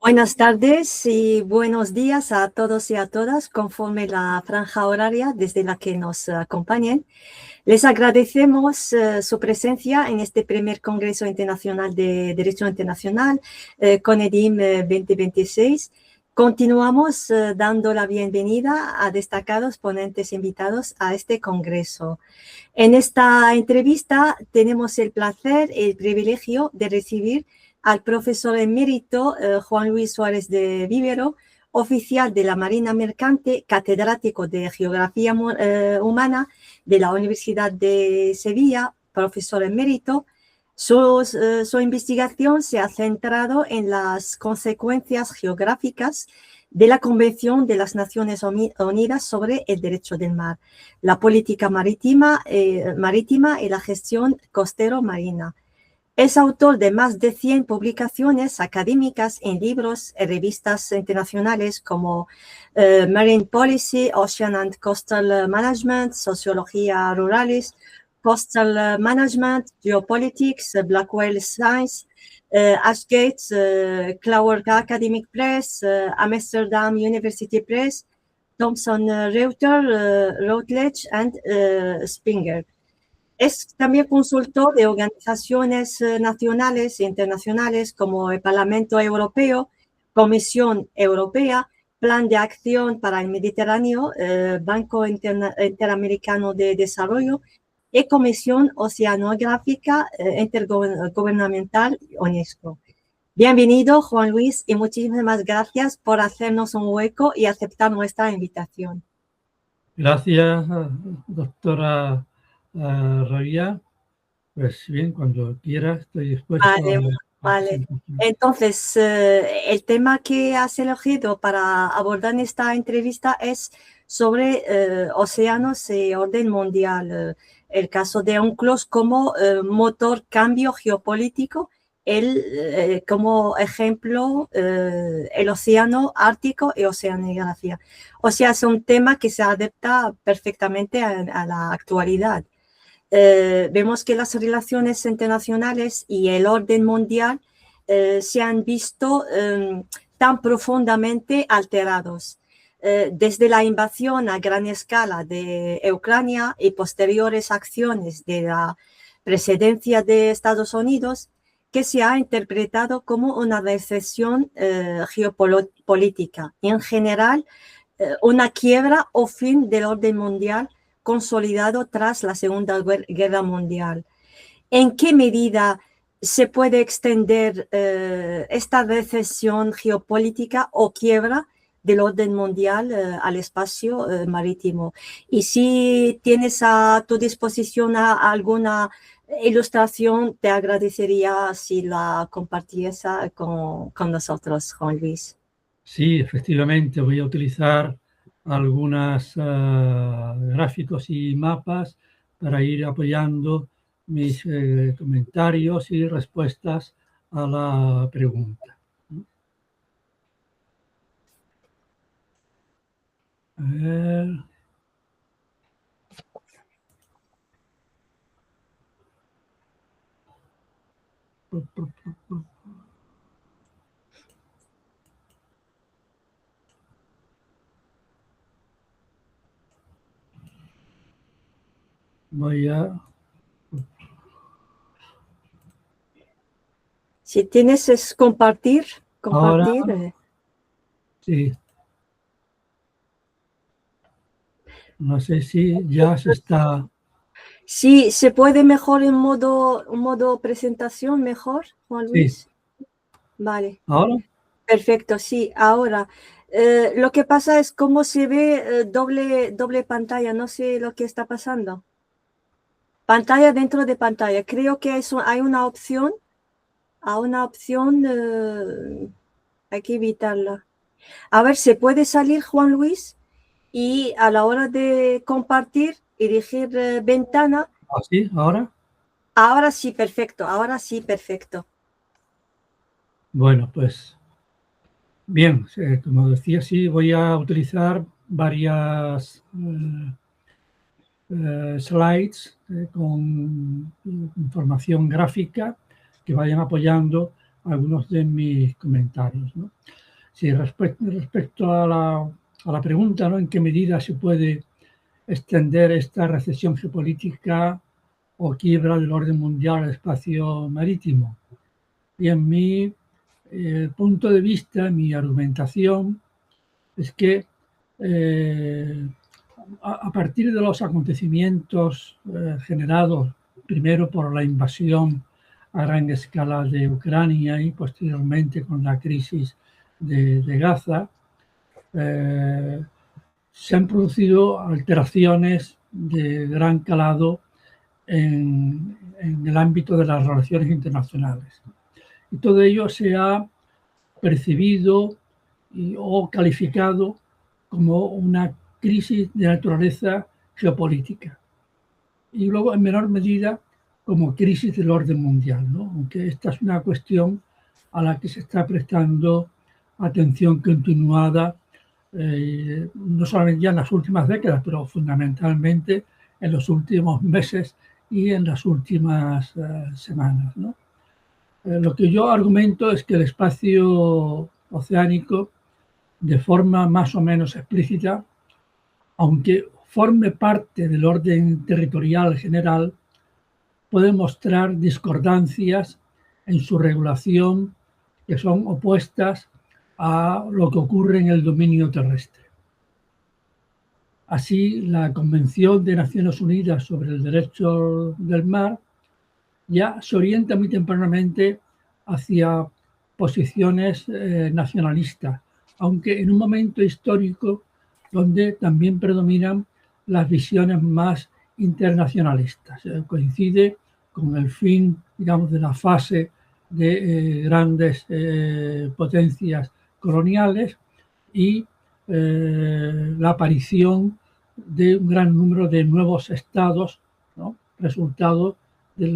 Buenas tardes y buenos días a todos y a todas, conforme la franja horaria desde la que nos acompañen. Les agradecemos su presencia en este primer Congreso Internacional de Derecho Internacional, CONEDIM 2026. Continuamos dando la bienvenida a destacados ponentes invitados a este Congreso. En esta entrevista tenemos el placer y el privilegio de recibir al profesor emérito Juan Luis Suárez de Vivero, oficial de la Marina Mercante, catedrático de Geografía Humana de la Universidad de Sevilla, profesor emérito. Su investigación se ha centrado en las consecuencias geográficas de la Convención de las Naciones Unidas sobre el Derecho del Mar, la política marítima y la gestión costero-marina. Es autor de más de 100 publicaciones académicas en libros y revistas internacionales como Marine Policy, Ocean and Coastal Management, Sociología Ruralis, Coastal Management, Geopolitics, Blackwell Science, Ashgate, Clark Academic Press, Amsterdam University Press, Thomson Reuters, Routledge and Springer. Es también consultor de organizaciones nacionales e internacionales como el Parlamento Europeo, Comisión Europea, Plan de Acción para el Mediterráneo, Banco Interamericano de Desarrollo y Comisión Oceanográfica Intergubernamental UNESCO. Bienvenido, Juan Luis, y muchísimas gracias por hacernos un hueco y aceptar nuestra invitación. Gracias, doctora Rabia. Pues bien, cuando quiera estoy dispuesto Vale. Entonces, el tema que has elegido para abordar en esta entrevista es sobre océanos y orden mundial. El caso de UNCLOS como motor cambio geopolítico, como ejemplo el océano Ártico y oceanografía. O sea, es un tema que se adapta perfectamente a la actualidad. Vemos que las relaciones internacionales y el orden mundial se han visto tan profundamente alterados. Desde la invasión a gran escala de Ucrania y posteriores acciones de la presidencia de Estados Unidos, que se ha interpretado como una recesión geopolítica y en general una quiebra o fin del orden mundial consolidado tras la Segunda Guerra Mundial. ¿En qué medida se puede extender esta recesión geopolítica o quiebra del orden mundial al espacio marítimo? Y si tienes a tu disposición alguna ilustración, te agradecería si la compartiese con nosotros, Juan Luis. Sí, efectivamente, voy a utilizar algunos gráficos y mapas para ir apoyando mis comentarios y respuestas a la pregunta. A ver. Voy a... Si tienes es compartir. Ahora, sí. No sé si ya se está... Sí, se puede mejor en modo presentación, mejor, Juan Luis. Sí. Vale. ¿Ahora? Perfecto, sí, ahora. Lo que pasa es cómo se ve doble pantalla, no sé lo que está pasando. Pantalla dentro de pantalla. Creo que hay una opción. Hay que evitarla. A ver, ¿se puede salir, Juan Luis? Y a la hora de compartir, elegir ventana. ¿Sí? ¿Ahora? Ahora sí, perfecto. Ahora sí, perfecto. Bueno, pues bien, como decía, sí, voy a utilizar varias slides con información gráfica que vayan apoyando algunos de mis comentarios, ¿no? Sí, respecto a la pregunta, ¿no?, en qué medida se puede extender esta recesión geopolítica o quiebra del orden mundial al espacio marítimo. Y en mi punto de vista, mi argumentación es que a partir de los acontecimientos generados primero por la invasión a gran escala de Ucrania y posteriormente con la crisis de Gaza, se han producido alteraciones de gran calado en el ámbito de las relaciones internacionales. Y todo ello se ha percibido o calificado como una crisis de naturaleza geopolítica. Y luego, en menor medida, como crisis del orden mundial, ¿no? Aunque esta es una cuestión a la que se está prestando atención continuada, no solamente ya en las últimas décadas, pero fundamentalmente en los últimos meses y en las últimas semanas, ¿no? Lo que yo argumento es que el espacio oceánico, de forma más o menos explícita, aunque forme parte del orden territorial general, puede mostrar discordancias en su regulación que son opuestas a lo que ocurre en el dominio terrestre. Así, la Convención de Naciones Unidas sobre el Derecho del Mar ya se orienta muy tempranamente hacia posiciones nacionalistas, aunque en un momento histórico donde también predominan las visiones más internacionalistas. Coincide con el fin, digamos, de la fase de grandes potencias coloniales y la aparición de un gran número de nuevos estados, ¿no?, resultado de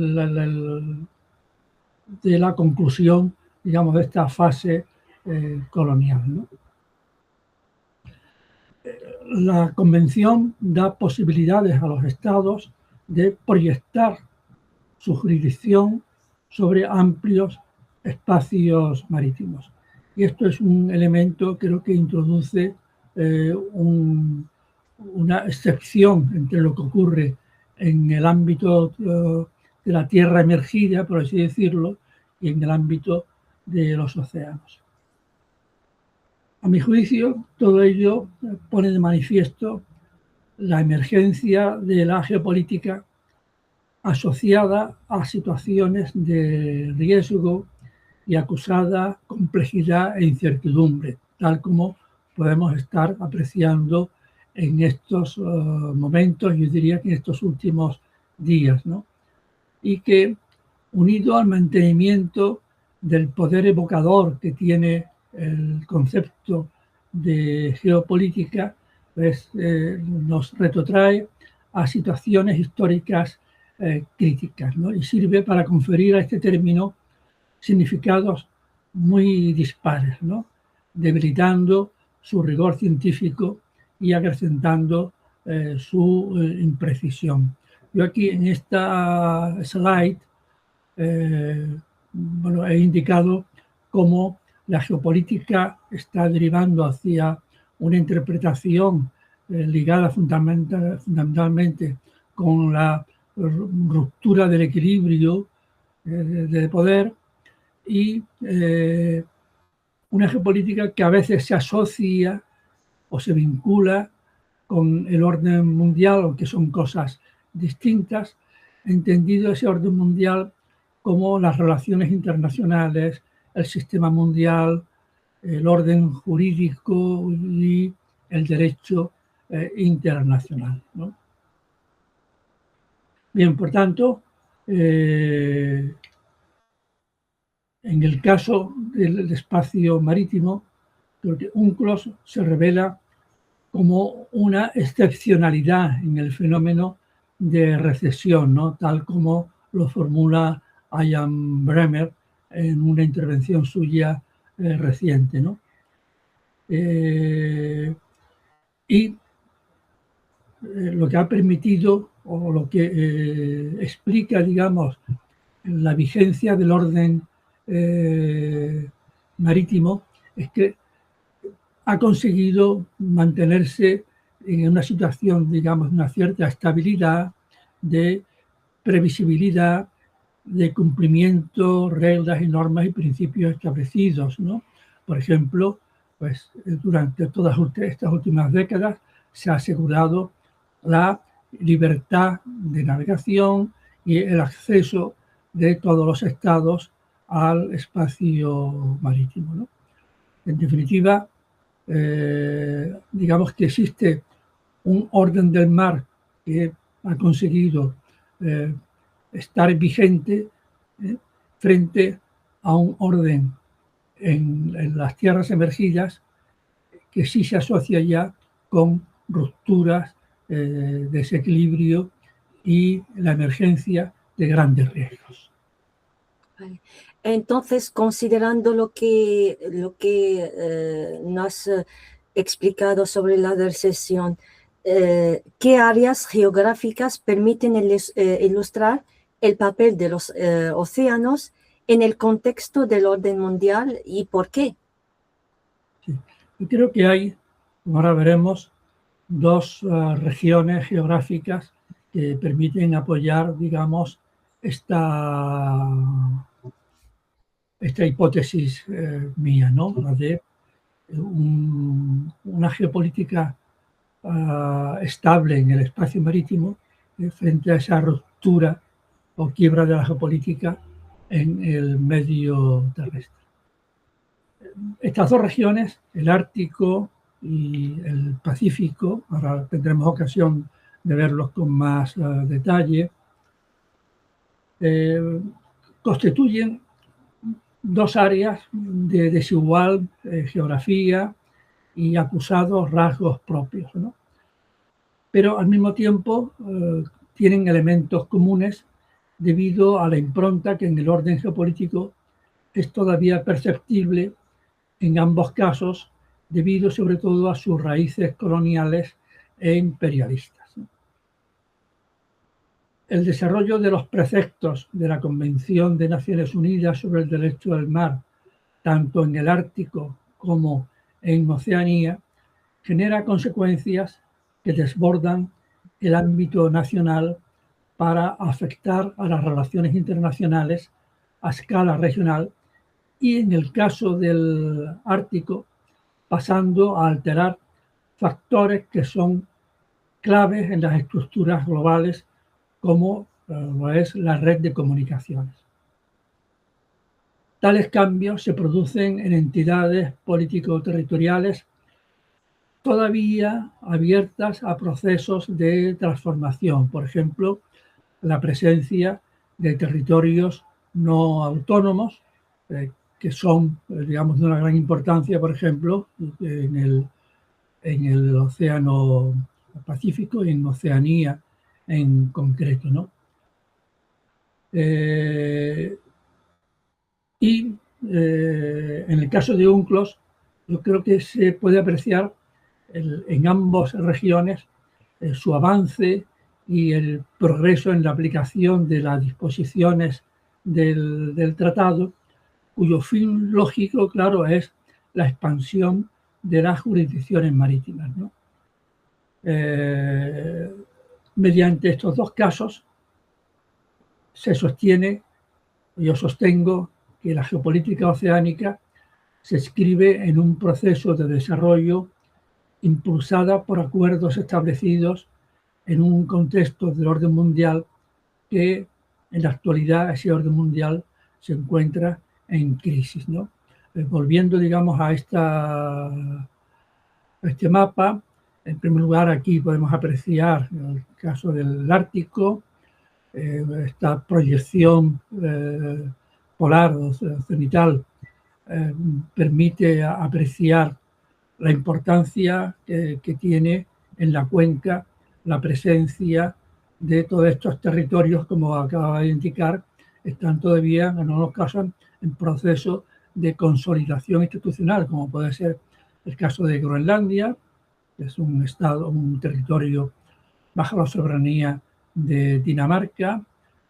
la conclusión, digamos, de esta fase colonial, ¿no? La Convención da posibilidades a los estados de proyectar su jurisdicción sobre amplios espacios marítimos. Y esto es un elemento, creo, que introduce una excepción entre lo que ocurre en el ámbito de la tierra emergida, por así decirlo, y en el ámbito de los océanos. A mi juicio, todo ello pone de manifiesto la emergencia de la geopolítica asociada a situaciones de riesgo y acusada complejidad e incertidumbre, tal como podemos estar apreciando en estos momentos, yo diría que en estos últimos días, ¿no? Y que, unido al mantenimiento del poder evocador que tiene el concepto de geopolítica, pues, nos retrotrae a situaciones históricas críticas, ¿no? Y sirve para conferir a este término significados muy dispares, ¿no?, debilitando su rigor científico y acrecentando su imprecisión. Yo aquí en esta slide bueno, he indicado cómo la geopolítica está derivando hacia una interpretación ligada fundamentalmente con la ruptura del equilibrio de poder y una geopolítica que a veces se asocia o se vincula con el orden mundial, aunque son cosas distintas, entendido ese orden mundial como las relaciones internacionales, el sistema mundial, el orden jurídico y el derecho internacional, ¿no? Bien, por tanto, en el caso del espacio marítimo, creo que UNCLOS se revela como una excepcionalidad en el fenómeno de recesión, ¿no?, tal como lo formula Ian Bremmer en una intervención suya reciente, ¿no? Y lo que ha permitido o lo que explica, digamos, la vigencia del orden marítimo es que ha conseguido mantenerse en una situación, digamos, de una cierta estabilidad, de previsibilidad, de cumplimiento, reglas y normas y principios establecidos, ¿no? Por ejemplo, pues durante todas estas últimas décadas se ha asegurado la libertad de navegación y el acceso de todos los estados al espacio marítimo, ¿no? En definitiva, digamos que existe un orden del mar que ha conseguido estar vigente frente a un orden en las tierras emergidas que sí se asocia ya con rupturas, desequilibrio y la emergencia de grandes riesgos. Entonces, considerando lo que nos has explicado sobre la recesión, ¿qué áreas geográficas permiten ilustrar el papel de los océanos en el contexto del orden mundial y por qué? Sí. Yo creo que hay, como ahora veremos, dos regiones geográficas que permiten apoyar, digamos, esta hipótesis mía, ¿no? La de una geopolítica estable en el espacio marítimo frente a esa ruptura o quiebra de la geopolítica en el medio terrestre. Estas dos regiones, el Ártico y el Pacífico, ahora tendremos ocasión de verlos con más detalle, constituyen dos áreas de desigual geografía y acusados rasgos propios, ¿no? Pero al mismo tiempo tienen elementos comunes debido a la impronta que en el orden geopolítico es todavía perceptible en ambos casos, debido sobre todo a sus raíces coloniales e imperialistas. El desarrollo de los preceptos de la Convención de Naciones Unidas sobre el Derecho del Mar, tanto en el Ártico como en Oceanía, genera consecuencias que desbordan el ámbito nacional para afectar a las relaciones internacionales a escala regional y, en el caso del Ártico, pasando a alterar factores que son claves en las estructuras globales, como lo es la red de comunicaciones. Tales cambios se producen en entidades político-territoriales todavía abiertas a procesos de transformación, por ejemplo, la presencia de territorios no autónomos, que son, digamos, de una gran importancia, por ejemplo, en el Océano Pacífico y en Oceanía en concreto, ¿no? En el caso de UNCLOS, yo creo que se puede apreciar en ambas regiones su avance y el progreso en la aplicación de las disposiciones del tratado, cuyo fin lógico, claro, es la expansión de las jurisdicciones marítimas, ¿no? Mediante estos dos casos se sostiene, yo sostengo, que la geopolítica oceánica se inscribe en un proceso de desarrollo impulsada por acuerdos establecidos en un contexto del orden mundial que en la actualidad ese orden mundial se encuentra en crisis, ¿no? Volviendo, digamos, a este mapa, en primer lugar aquí podemos apreciar en el caso del Ártico esta proyección polar o cenital permite apreciar la importancia que tiene en la cuenca la presencia de todos estos territorios, como acaba de indicar, están todavía, en algunos casos, en proceso de consolidación institucional, como puede ser el caso de Groenlandia, que es un estado, un territorio bajo la soberanía de Dinamarca,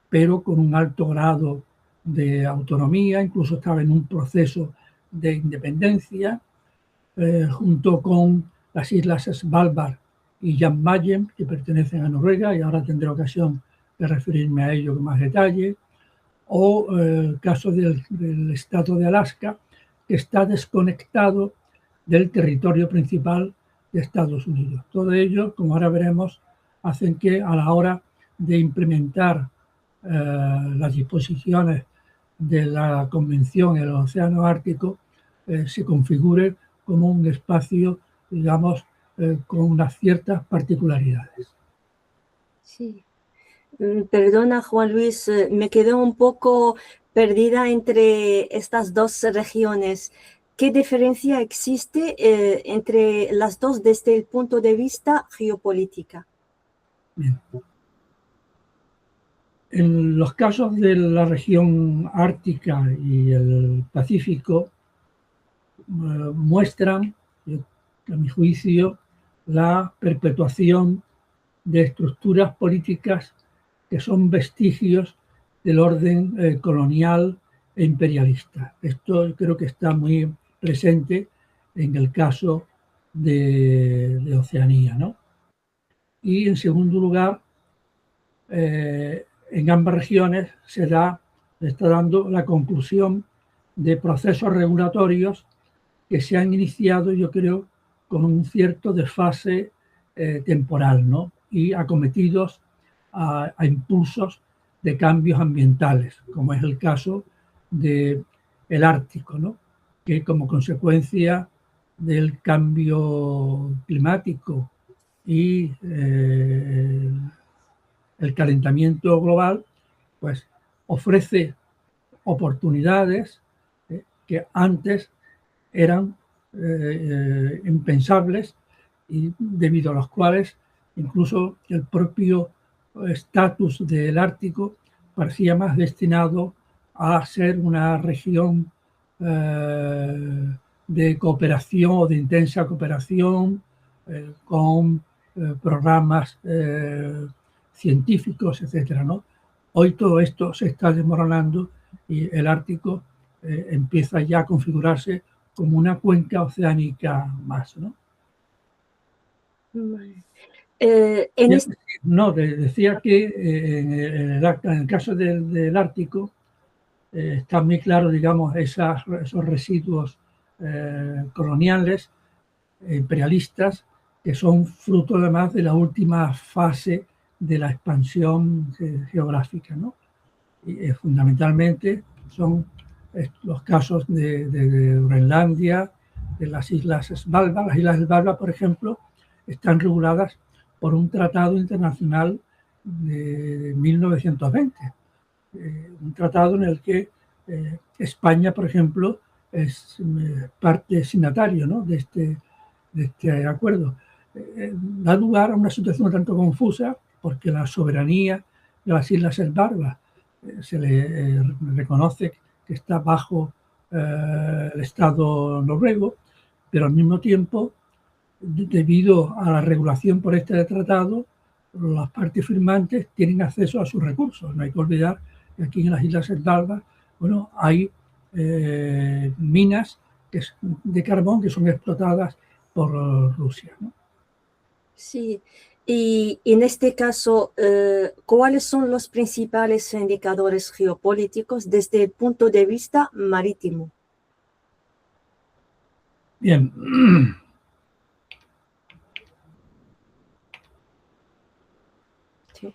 pero con un alto grado de autonomía, incluso estaba en un proceso de independencia, junto con las islas Svalbard y Jan Mayen, que pertenecen a Noruega, y ahora tendré ocasión de referirme a ello con más detalle, o el caso del estado de Alaska, que está desconectado del territorio principal de Estados Unidos. Todo ello, como ahora veremos, hacen que a la hora de implementar las disposiciones de la Convención en el Océano Ártico se configure como un espacio, digamos, con unas ciertas particularidades. Sí. Perdona, Juan Luis, me quedé un poco perdida entre estas dos regiones. ¿Qué diferencia existe entre las dos desde el punto de vista geopolítica? Bien. En los casos de la región ártica y el Pacífico muestran, a mi juicio, la perpetuación de estructuras políticas que son vestigios del orden colonial e imperialista. Esto creo que está muy presente en el caso de Oceanía, ¿no? Y en segundo lugar, en ambas regiones se está dando la conclusión de procesos regulatorios que se han iniciado, yo creo, con un cierto desfase temporal, ¿no? Y acometidos a impulsos de cambios ambientales, como es el caso del Ártico, ¿no? Que como consecuencia del cambio climático y el calentamiento global, pues ofrece oportunidades que antes eran impensables y debido a los cuales incluso el propio estatus del Ártico parecía más destinado a ser una región de cooperación o de intensa cooperación con programas científicos, etcétera, ¿no? Hoy todo esto se está desmoronando y el Ártico empieza ya a configurarse como una cuenca oceánica más, ¿no? Decía que en el caso del Ártico está muy claro, digamos, esos residuos coloniales, imperialistas, que son fruto además de la última fase de la expansión geográfica, ¿no? Y fundamentalmente son los casos de Groenlandia, de las islas Svalbard. Las islas Svalbard, por ejemplo, están reguladas por un tratado internacional de 1920. Un tratado en el que España, por ejemplo, es parte signatario, ¿no?, de este acuerdo. Da lugar a una situación un tanto confusa porque la soberanía de las islas Svalbard se le reconoce que está bajo el Estado noruego, pero al mismo tiempo, debido a la regulación por este tratado, las partes firmantes tienen acceso a sus recursos. No hay que olvidar que aquí en las islas Svalbard, bueno, hay minas de carbón que son explotadas por Rusia, ¿no? Sí, y en este caso, ¿cuáles son los principales indicadores geopolíticos desde el punto de vista marítimo? Bien. Sí.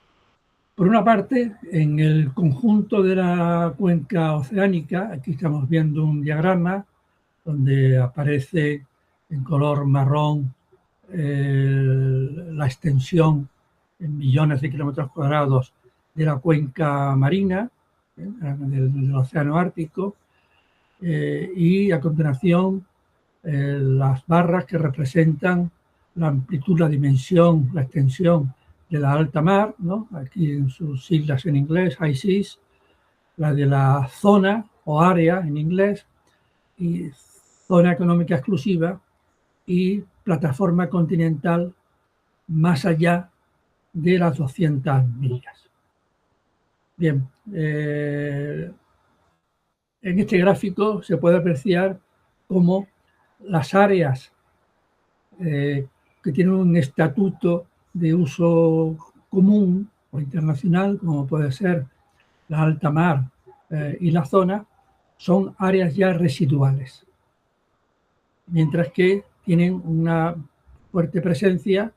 Por una parte, en el conjunto de la cuenca oceánica, aquí estamos viendo un diagrama donde aparece en color marrón la extensión en millones de kilómetros cuadrados de la cuenca marina del océano Ártico, y a continuación las barras que representan la amplitud, la dimensión, la extensión de la alta mar, ¿no? Aquí en sus siglas en inglés, high seas, la de la zona o área en inglés, y zona económica exclusiva y plataforma continental más allá de las 200 millas. Bien, En este gráfico se puede apreciar cómo las áreas que tienen un estatuto de uso común o internacional, como puede ser la alta mar y la zona, son áreas ya residuales, mientras que tienen una fuerte presencia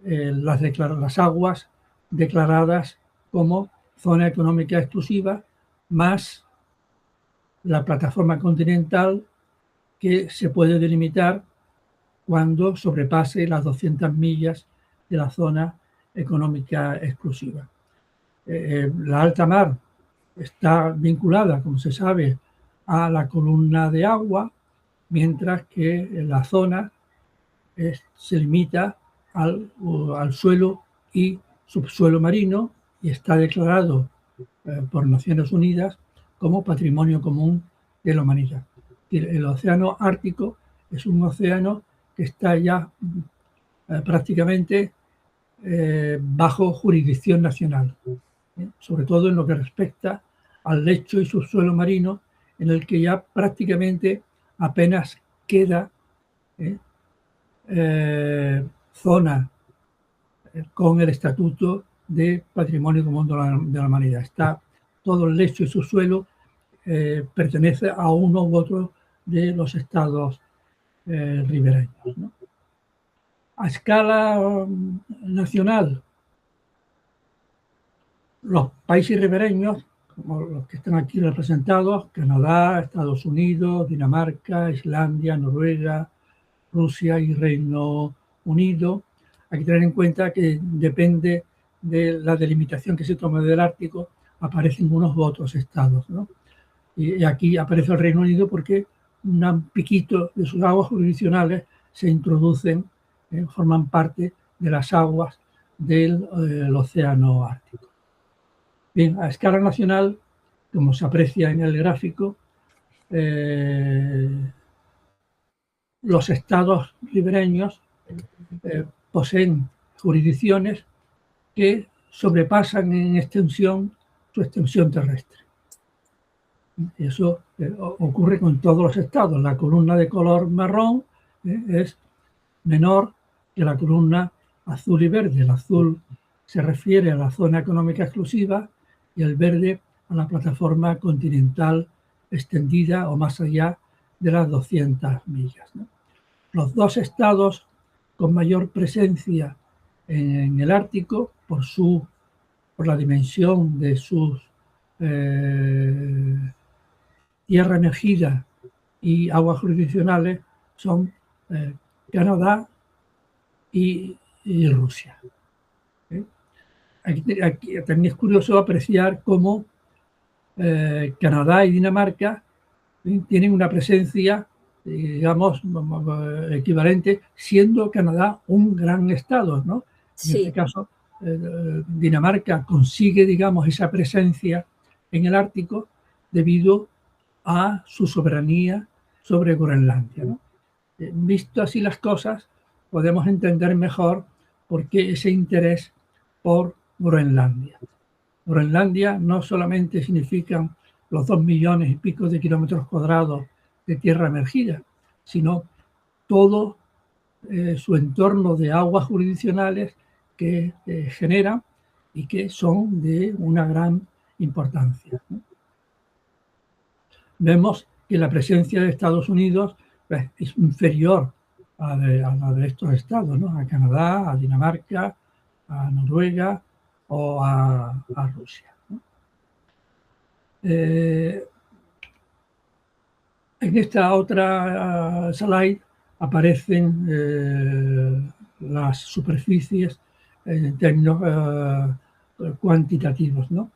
las aguas declaradas como zona económica exclusiva, más la plataforma continental que se puede delimitar cuando sobrepase las 200 millas de la zona económica exclusiva. La alta mar está vinculada, como se sabe, a la columna de agua, mientras que la zona se limita al suelo y subsuelo marino y está declarado por Naciones Unidas como patrimonio común de la humanidad. El océano Ártico es un océano que está ya prácticamente bajo jurisdicción nacional, sobre todo en lo que respecta al lecho y subsuelo marino, en el que ya prácticamente apenas queda zona con el estatuto de patrimonio común de la humanidad. Está todo el lecho y subsuelo pertenece a uno u otro de los estados ribereños, ¿no? A escala nacional, los países ribereños, como los que están aquí representados, Canadá, Estados Unidos, Dinamarca, Islandia, Noruega, Rusia y Reino Unido. Hay que tener en cuenta que depende de la delimitación que se tome del Ártico, aparecen unos u otros estados, ¿no? Y aquí aparece el Reino Unido porque un piquito de sus aguas jurisdiccionales se introducen, forman parte de las aguas del océano Ártico. Bien, a escala nacional, como se aprecia en el gráfico, los estados ribereños poseen jurisdicciones que sobrepasan en extensión su extensión terrestre. Eso ocurre con todos los estados. La columna de color marrón es menor que la columna azul y verde. El azul se refiere a la zona económica exclusiva y el verde a la plataforma continental extendida o más allá de las 200 millas, ¿no? Los dos estados con mayor presencia en el Ártico, por la dimensión de sus tierra emergida y aguas jurisdiccionales, son Canadá y Rusia. Aquí también es curioso apreciar cómo Canadá y Dinamarca tienen una presencia, digamos, equivalente, siendo Canadá un gran estado, ¿no? Sí. En este caso, Dinamarca consigue, digamos, esa presencia en el Ártico debido a su soberanía sobre Groenlandia, ¿no? Visto así las cosas, podemos entender mejor por qué ese interés por Groenlandia. Groenlandia no solamente significan los 2 millones y pico de kilómetros cuadrados de tierra emergida, sino todo su entorno de aguas jurisdiccionales que generan y que son de una gran importancia, ¿no? Vemos que la presencia de Estados Unidos es inferior a la de estos estados, ¿no? A Canadá, a Dinamarca, a Noruega o a Rusia, ¿no? En esta otra slide aparecen las superficies en términos cuantitativos, ¿no?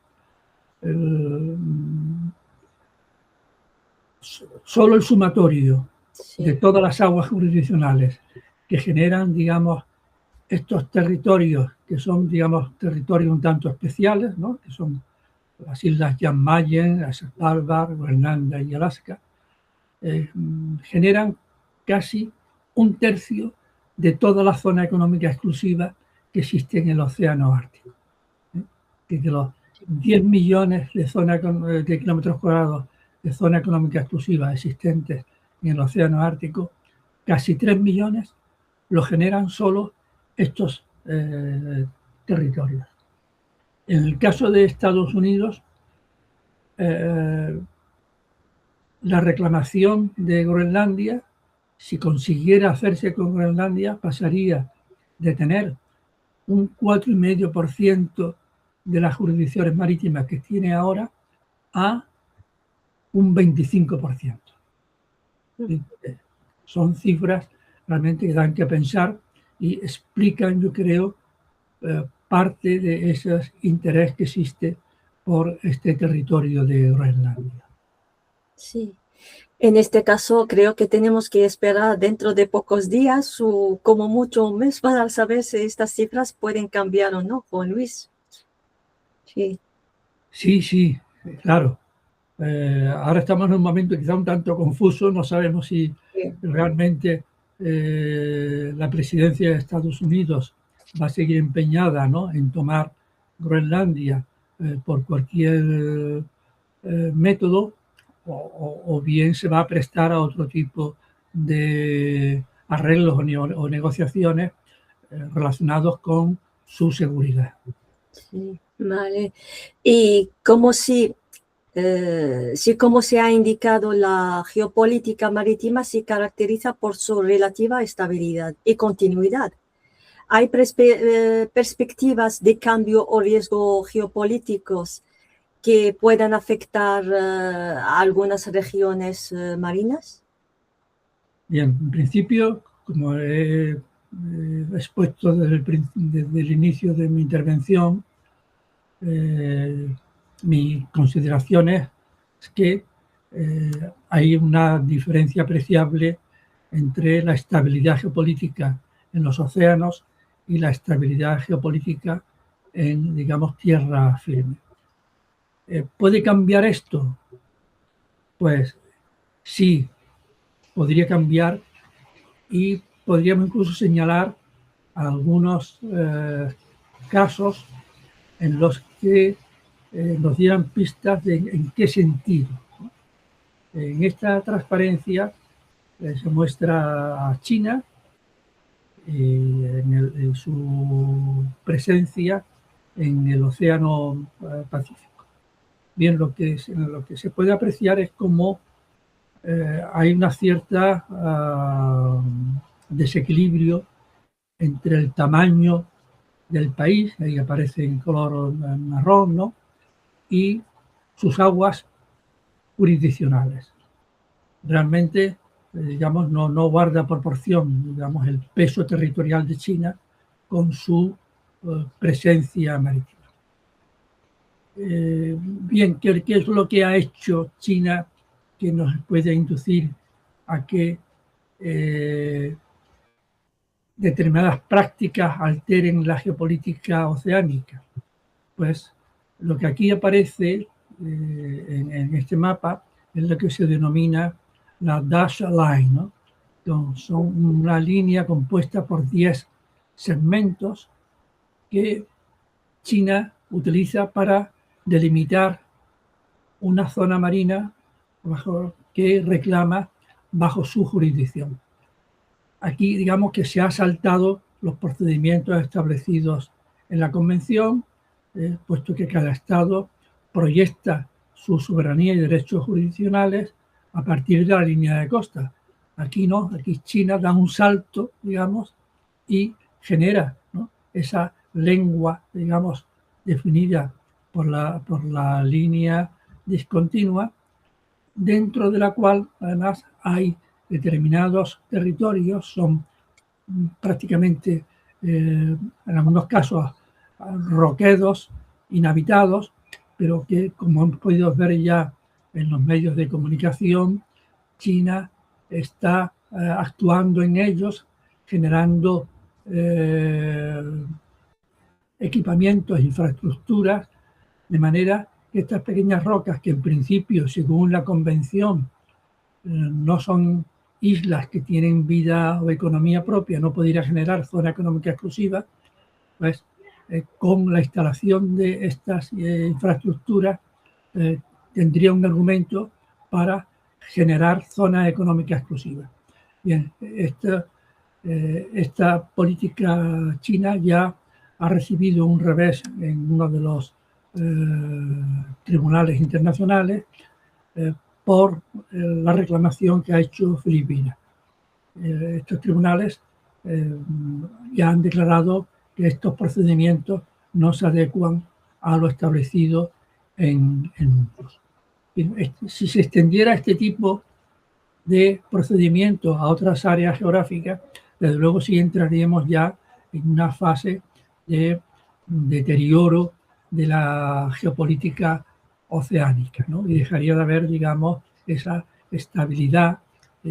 Solo el sumatorio de todas las aguas jurisdiccionales que generan, digamos, estos territorios que son, digamos, territorios un tanto especiales, ¿no? Que son las islas Jan Mayen, Svalbard, Groenlandia y Alaska, generan casi 1/3 de toda la zona económica exclusiva que existe en el océano Ártico. Que de los 10 millones de kilómetros cuadrados de zona económica exclusiva existentes en el Océano Ártico, casi 3 millones lo generan solo estos territorios. En el caso de Estados Unidos, la reclamación de Groenlandia, si consiguiera hacerse con Groenlandia, pasaría de tener un 4,5% de las jurisdicciones marítimas que tiene ahora a un 25%. Son cifras realmente que dan que pensar y explican, yo creo, parte de ese interés que existe por este territorio de Groenlandia. Sí. En este caso, creo que tenemos que esperar dentro de pocos días o como mucho un mes para saber si estas cifras pueden cambiar o no, Juan Luis. Sí. Sí, claro. Ahora estamos en un momento quizá un tanto confuso, no sabemos si realmente la presidencia de Estados Unidos va a seguir empeñada, ¿no?, en tomar Groenlandia por cualquier método, o bien se va a prestar a otro tipo de arreglos o negociaciones relacionados con su seguridad. Sí, vale. Y como como se ha indicado, la geopolítica marítima se caracteriza por su relativa estabilidad y continuidad. ¿Hay perspectivas de cambio o riesgo geopolíticos que puedan afectar a algunas regiones marinas? Bien, en principio, como he expuesto desde el inicio de mi intervención, mi consideración es que hay una diferencia apreciable entre la estabilidad geopolítica en los océanos y la estabilidad geopolítica en, digamos, tierra firme. ¿Puede cambiar esto? Pues sí, podría cambiar, y podríamos incluso señalar algunos casos en los que nos dieran pistas de en qué sentido. En esta transparencia se muestra a China en su presencia en el Océano Pacífico. Bien, lo que se puede apreciar es cómo hay una cierta desequilibrio entre el tamaño del país, ahí aparece en color marrón, ¿no?, y sus aguas jurisdiccionales. Realmente, digamos, no guarda proporción, digamos, el peso territorial de China con su presencia marítima. Bien, ¿qué es lo que ha hecho China que nos puede inducir a que determinadas prácticas alteren la geopolítica oceánica? Pues lo que aquí aparece en este mapa es lo que se denomina la Dash Line, ¿no? Son una línea compuesta por 10 segmentos que China utiliza para delimitar una zona marina que reclama bajo su jurisdicción. Aquí, digamos que se ha saltado los procedimientos establecidos en la Convención, puesto que cada Estado proyecta su soberanía y derechos jurisdiccionales a partir de la línea de costa. Aquí no, aquí China da un salto, digamos, y genera, ¿no?, esa lengua, digamos, definida por la línea discontinua, dentro de la cual además hay determinados territorios, son prácticamente en algunos casos roquedos, inhabitados, pero que, como hemos podido ver ya en los medios de comunicación, China está actuando en ellos, generando equipamientos, infraestructuras, de manera que estas pequeñas rocas, que en principio, según la Convención, no son islas que tienen vida o economía propia, no podría generar zona económica exclusiva, pues con la instalación de estas infraestructuras tendría un argumento para generar zonas económicas exclusivas. Bien, esta política china ya ha recibido un revés en uno de los tribunales internacionales por la reclamación que ha hecho Filipinas. Estos tribunales ya han declarado que estos procedimientos no se adecuan a lo establecido en UNCLOS. Si se extendiera este tipo de procedimientos a otras áreas geográficas, desde luego sí entraríamos ya en una fase de deterioro de la geopolítica oceánica, ¿no? Y dejaría de haber, digamos, esa estabilidad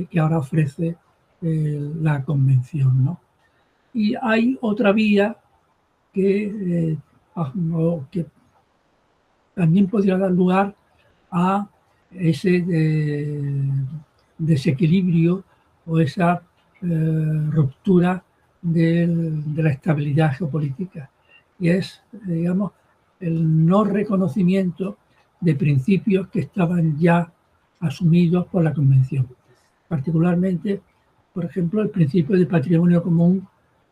que ahora ofrece la Convención, ¿no? Y hay otra vía que también podría dar lugar a ese desequilibrio o esa ruptura de la estabilidad geopolítica, y es, digamos, el no reconocimiento de principios que estaban ya asumidos por la Convención, particularmente, por ejemplo, el principio de patrimonio común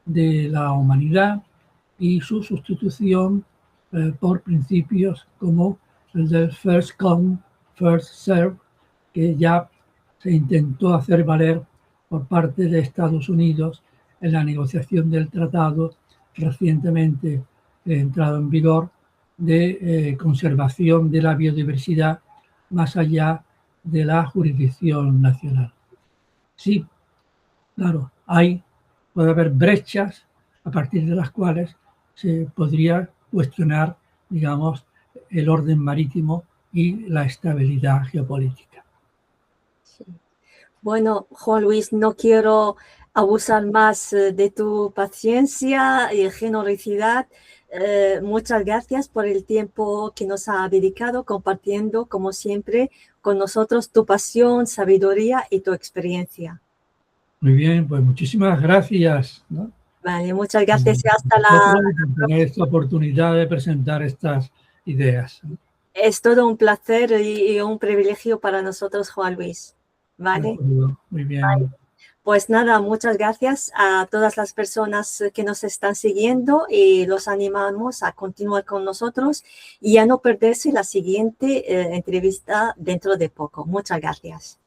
de la humanidad y su sustitución por principios como el del first come, first serve, que ya se intentó hacer valer por parte de Estados Unidos en la negociación del tratado recientemente entrado en vigor de conservación de la biodiversidad más allá de la jurisdicción nacional. Sí, claro, puede haber brechas a partir de las cuales se podría cuestionar, digamos, el orden marítimo y la estabilidad geopolítica. Sí. Bueno, Juan Luis, no quiero abusar más de tu paciencia y generosidad. Muchas gracias por el tiempo que nos ha dedicado compartiendo, como siempre, con nosotros tu pasión, sabiduría y tu experiencia. Muy bien, pues muchísimas gracias, ¿no? Vale, muchas gracias y hasta la... Por tener esta oportunidad de presentar estas ideas. Es todo un placer y un privilegio para nosotros, Juan Luis. ¿Vale? Muy bien. Vale. Pues nada, muchas gracias a todas las personas que nos están siguiendo y los animamos a continuar con nosotros y a no perderse la siguiente entrevista dentro de poco. Muchas gracias.